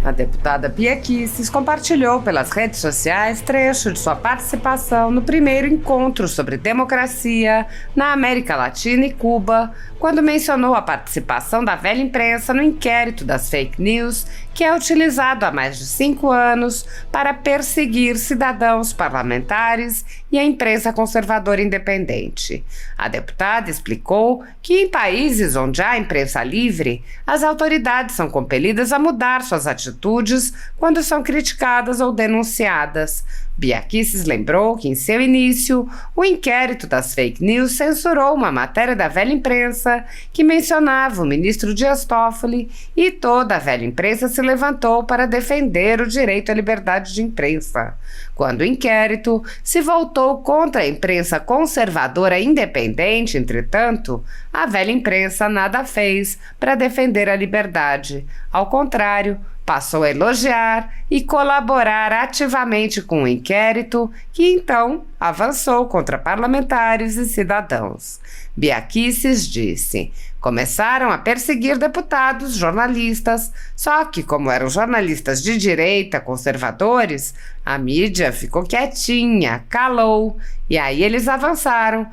A deputada Bia Kicis compartilhou pelas redes sociais trecho de sua participação no primeiro encontro sobre democracia na América Latina e Cuba, quando mencionou a participação da velha imprensa no inquérito das fake news, que é utilizado há mais de 5 anos para perseguir cidadãos parlamentares e a imprensa conservadora independente. A deputada explicou que em países onde há imprensa livre, as autoridades são compelidas a mudar suas atitudes quando são criticadas ou denunciadas. Bia Kicis lembrou que, em seu início, o inquérito das fake news censurou uma matéria da velha imprensa que mencionava o ministro Dias Toffoli, e toda a velha imprensa se levantou para defender o direito à liberdade de imprensa. Quando o inquérito se voltou contra a imprensa conservadora independente, entretanto, a velha imprensa nada fez para defender a liberdade. Ao contrário, passou a elogiar e colaborar ativamente com o inquérito, que então avançou contra parlamentares e cidadãos. Bia Kicis disse: começaram a perseguir deputados, jornalistas, só que, como eram jornalistas de direita, conservadores, a mídia ficou quietinha, calou, e aí eles avançaram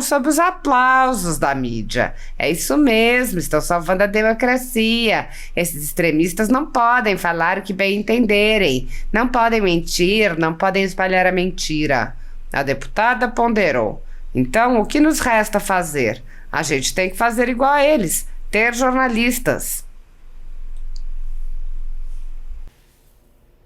sob os aplausos da mídia. É isso mesmo, estão salvando a democracia. Esses extremistas não podem falar o que bem entenderem, não podem mentir, não podem espalhar a mentira. A deputada ponderou: então, o que nos resta fazer? A gente tem que fazer igual a eles, ter jornalistas.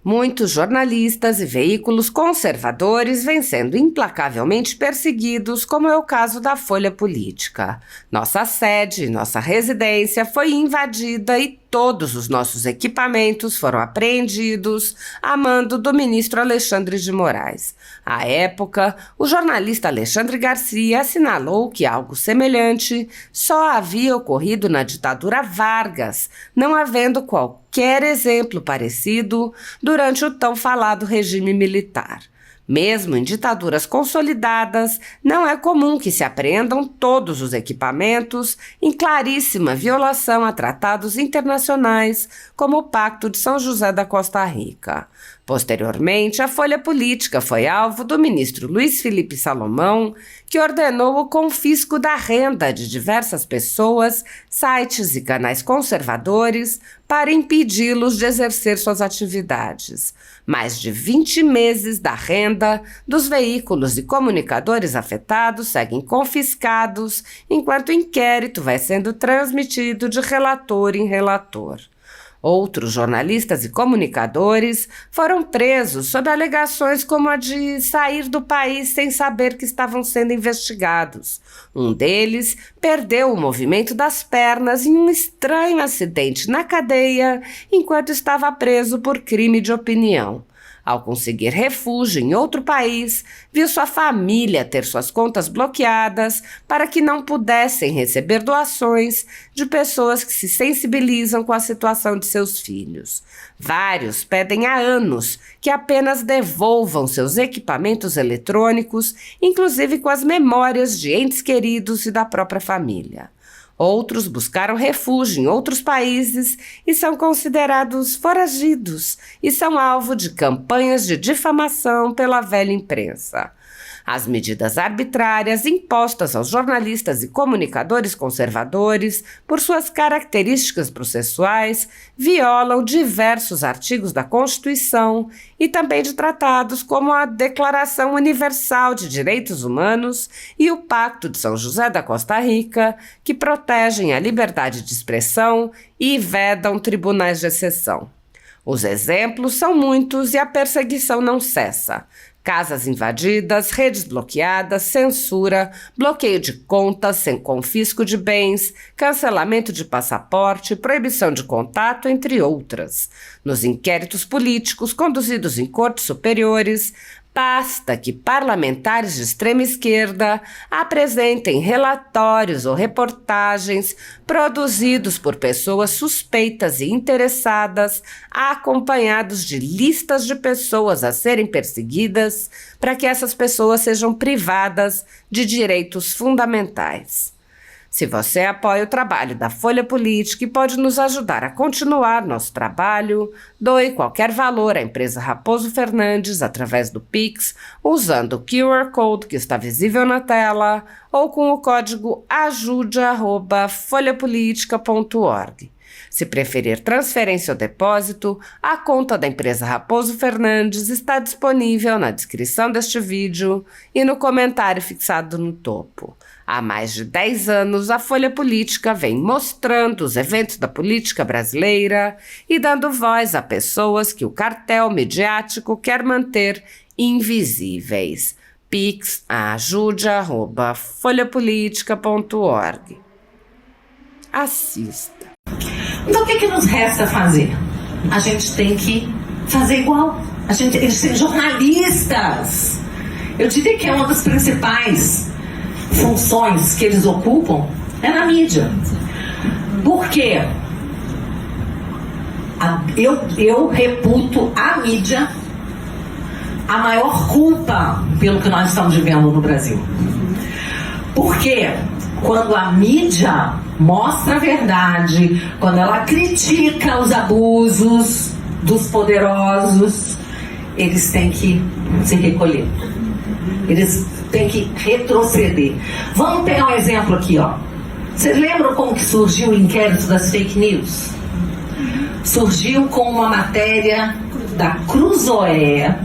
Muitos jornalistas e veículos conservadores vêm sendo implacavelmente perseguidos, como é o caso da Folha Política. Nossa sede, nossa residência foi invadida e todos os nossos equipamentos foram apreendidos a mando do ministro Alexandre de Moraes. À época, o jornalista Alexandre Garcia assinalou que algo semelhante só havia ocorrido na ditadura Vargas, não havendo qualquer exemplo parecido durante o tão falado regime militar. Mesmo em ditaduras consolidadas, não é comum que se apreendam todos os equipamentos, em claríssima violação a tratados internacionais, como o Pacto de São José da Costa Rica. Posteriormente, a Folha Política foi alvo do ministro Luiz Felipe Salomão, que ordenou o confisco da renda de diversas pessoas, sites e canais conservadores para impedi-los de exercer suas atividades. Mais de 20 meses da renda dos veículos e comunicadores afetados seguem confiscados, enquanto o inquérito vai sendo transmitido de relator em relator. Outros jornalistas e comunicadores foram presos sob alegações como a de sair do país sem saber que estavam sendo investigados. Um deles perdeu o movimento das pernas em um estranho acidente na cadeia enquanto estava preso por crime de opinião. Ao conseguir refúgio em outro país, viu sua família ter suas contas bloqueadas para que não pudessem receber doações de pessoas que se sensibilizam com a situação de seus filhos. Vários pedem há anos que apenas devolvam seus equipamentos eletrônicos, inclusive com as memórias de entes queridos e da própria família. Outros buscaram refúgio em outros países e são considerados foragidos e são alvo de campanhas de difamação pela velha imprensa. As medidas arbitrárias impostas aos jornalistas e comunicadores conservadores, por suas características processuais, violam diversos artigos da Constituição e também de tratados como a Declaração Universal de Direitos Humanos e o Pacto de São José da Costa Rica, que protegem a liberdade de expressão e vedam tribunais de exceção. Os exemplos são muitos e a perseguição não cessa. Casas invadidas, redes bloqueadas, censura, bloqueio de contas sem confisco de bens, cancelamento de passaporte, proibição de contato, entre outras. Nos inquéritos políticos conduzidos em cortes superiores, basta que parlamentares de extrema esquerda apresentem relatórios ou reportagens produzidos por pessoas suspeitas e interessadas, acompanhados de listas de pessoas a serem perseguidas, para que essas pessoas sejam privadas de direitos fundamentais. Se você apoia o trabalho da Folha Política e pode nos ajudar a continuar nosso trabalho, doe qualquer valor à empresa Raposo Fernandes através do Pix, usando o QR Code que está visível na tela ou com o código ajude@folhapolitica.org. Se preferir transferência ou depósito, a conta da empresa Raposo Fernandes está disponível na descrição deste vídeo e no comentário fixado no topo. Há mais de 10 anos, a Folha Política vem mostrando os eventos da política brasileira e dando voz a pessoas que o cartel midiático quer manter invisíveis. Pix ajude@folhapolitica.org. Assista. Então o que nos resta fazer? A gente tem que fazer igual. Eles são jornalistas. Eu diria que é uma das principais funções que eles ocupam é na mídia. Por quê? Eu reputo a mídia a maior culpa pelo que nós estamos vivendo no Brasil. Porque quando a mídia mostra a verdade, quando ela critica os abusos dos poderosos, eles têm que se recolher. Eles têm que retroceder. Vamos pegar um exemplo aqui, ó. Vocês lembram como que surgiu o inquérito das fake news? Surgiu com uma matéria da Cruzoé,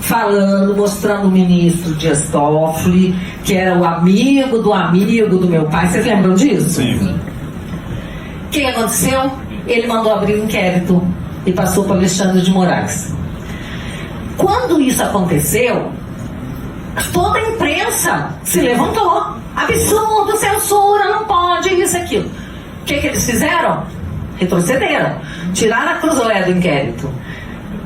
falando, mostrando o ministro Dias Toffoli, que era o amigo do meu pai. Vocês lembram disso? Sim. O que aconteceu? Ele mandou abrir um inquérito e passou para Alexandre de Moraes. Quando isso aconteceu, toda a imprensa se levantou. Absurdo, censura, não pode, isso, aquilo. O que eles fizeram? Retrocederam. Tiraram a Cruzoé do inquérito,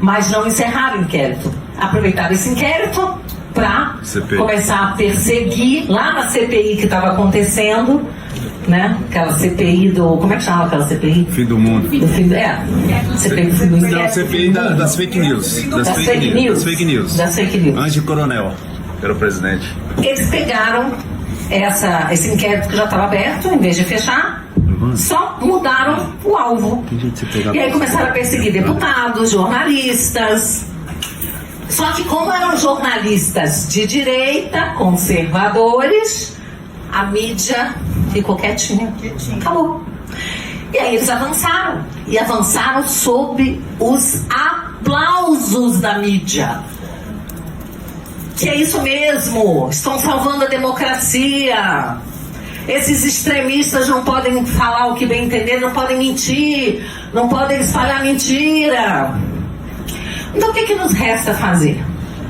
mas não encerraram o inquérito. Aproveitaram esse inquérito para começar a perseguir lá na CPI que estava acontecendo, né? Aquela CPI do... Como é que chama aquela CPI? Fim do mundo. CPI do fim do mundo. Não, CPI das fake news. Das fake news. Das fake news. Antes de coronel, era o presidente. Eles pegaram esse inquérito que já estava aberto, em vez de fechar, só mudaram o alvo. E aí começaram a perseguir deputados, jornalistas. Só que como eram jornalistas de direita, conservadores, a mídia ficou quietinha. Acabou. E aí eles avançaram. E avançaram sob os aplausos da mídia. Que é isso mesmo. Estão salvando a democracia. Esses extremistas não podem falar o que bem entender, não podem mentir, não podem espalhar mentira. Então o que nos resta fazer?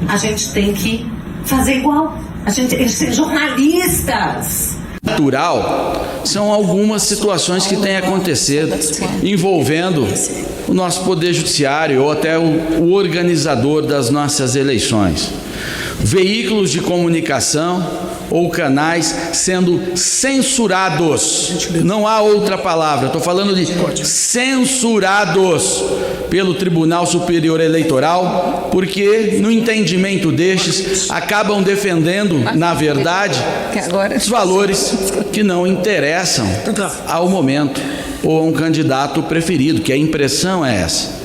A gente tem que fazer igual. Eles são jornalistas. Natural são algumas situações que têm acontecido envolvendo o nosso poder judiciário ou até o organizador das nossas eleições. Veículos de comunicação ou canais sendo censurados, não há outra palavra, estou falando de censurados pelo Tribunal Superior Eleitoral, porque no entendimento destes acabam defendendo, na verdade, os valores que não interessam ao momento ou a um candidato preferido, que a impressão é essa.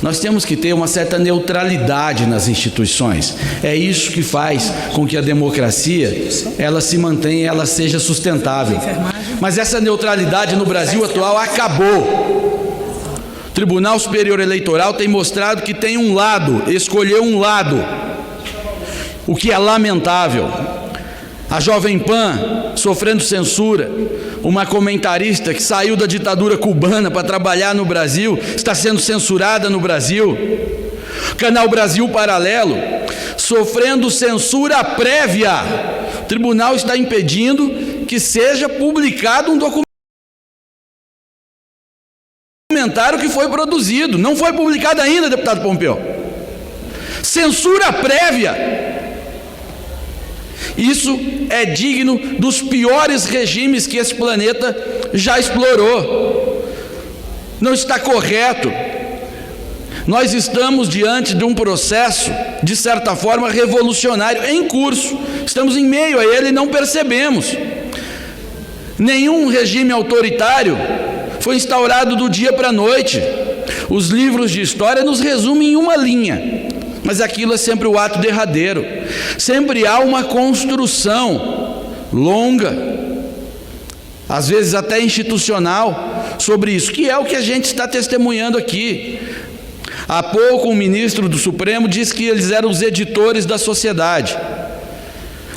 Nós temos que ter uma certa neutralidade nas instituições. É isso que faz com que a democracia ela se mantenha, ela seja sustentável. Mas essa neutralidade no Brasil atual acabou. O Tribunal Superior Eleitoral tem mostrado que tem um lado, escolheu um lado, o que é lamentável. A Jovem Pan sofrendo censura, uma comentarista que saiu da ditadura cubana para trabalhar no Brasil, está sendo censurada no Brasil. Canal Brasil Paralelo, sofrendo censura prévia. O tribunal está impedindo que seja publicado um documentário que foi produzido. Não foi publicado ainda, deputado Pompeu. Censura prévia. Isso é digno dos piores regimes que esse planeta já explorou. Não está correto. Nós estamos diante de um processo, de certa forma, revolucionário em curso. Estamos em meio a ele e não percebemos. Nenhum regime autoritário foi instaurado do dia para a noite. Os livros de história nos resumem em uma linha, mas aquilo é sempre o ato derradeiro. Sempre há uma construção longa, às vezes até institucional, sobre isso, que é o que a gente está testemunhando aqui. Há pouco o ministro do Supremo disse que eles eram os editores da sociedade.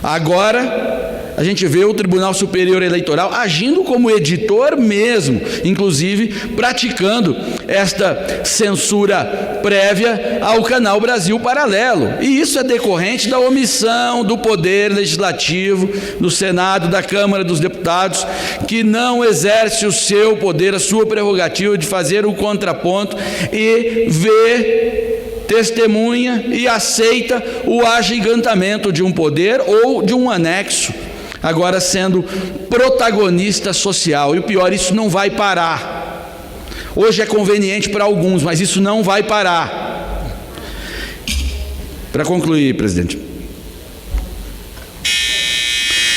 Agora a gente vê o Tribunal Superior Eleitoral agindo como editor mesmo, inclusive praticando esta censura prévia ao Canal Brasil Paralelo. E isso é decorrente da omissão do Poder Legislativo, do Senado, da Câmara dos Deputados, que não exerce o seu poder, a sua prerrogativa de fazer o contraponto e vê, testemunha e aceita o agigantamento de um poder ou de um anexo, agora sendo protagonista social. E o pior, isso não vai parar. Hoje é conveniente para alguns, mas isso não vai parar. Para concluir, presidente,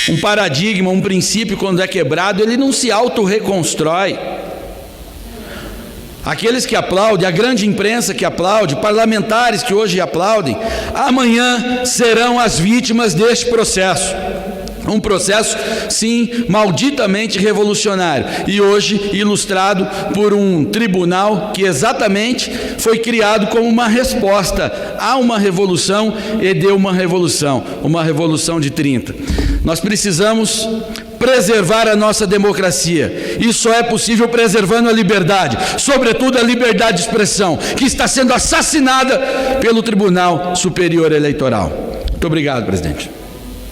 um paradigma, um princípio, quando é quebrado, ele não se auto-reconstrói. Aqueles que aplaudem, a grande imprensa que aplaude, parlamentares que hoje aplaudem, amanhã serão as vítimas deste processo. Um processo, sim, malditamente revolucionário, e hoje ilustrado por um tribunal que exatamente foi criado como uma resposta a uma revolução e de uma revolução de 30. Nós precisamos preservar a nossa democracia, e só é possível preservando a liberdade, sobretudo a liberdade de expressão, que está sendo assassinada pelo Tribunal Superior Eleitoral. Muito obrigado, presidente.